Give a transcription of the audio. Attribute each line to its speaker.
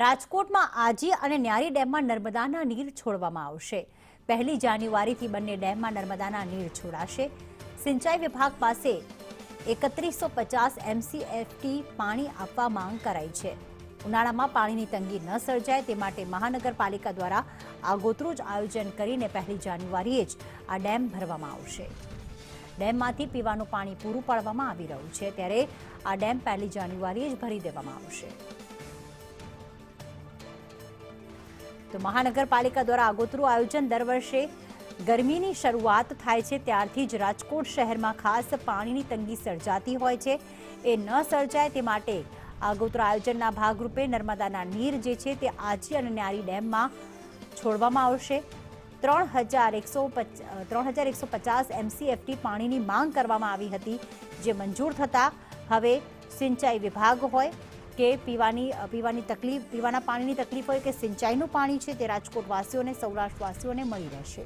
Speaker 1: રાજકોટમાં આજી અને ન્યારી ડેમમાં નર્મદાના નીર છોડવામાં આવશે। 1 જાન્યુઆરીથી બંને ડેમમાં નર્મદાના નીર છોડાશે। સિંચાઈ વિભાગ પાસે 3150 MCFT પાણી આપવા માંગ કરાઈ છે। ઉનાળામાં પાણીની તંગી ન સર્જાય તે માટે મહાનગરપાલિકા દ્વારા આગોતરું જ આયોજન કરીને 1 જાન્યુઆરીએ જ આ ડેમ ભરવામાં આવશે। ડેમમાંથી પીવાનું પાણી પૂરું પાડવામાં આવી રહ્યું છે, ત્યારે આ ડેમ 1 જાન્યુઆરીએ જ ભરી દેવામાં આવશે। તો મહાનગરપાલિકા દ્વારા આગોતરું આયોજન દર વર્ષે ગરમીની શરૂઆત થાય છે ત્યારથી જ રાજકોટ શહેરમાં ખાસ પાણીની તંગી સર્જાતી હોય છે। એ ન સર્જાય તે માટે આગોતરા આયોજનના ભાગરૂપે નર્મદાના નીર જે છે તે આજી અને ન્યારી ડેમમાં છોડવામાં આવશે। 3150 MCFT પાણીની માંગ કરવામાં આવી હતી, જે મંજૂર થતા હવે સિંચાઈ વિભાગ હોય કે પીવાના પાણીની તકલીફ હોય કે સિંચાઈનું પાણી છે તે રાજકોટવાસીઓને, સૌરાષ્ટ્રવાસીઓને મળી રહેશે।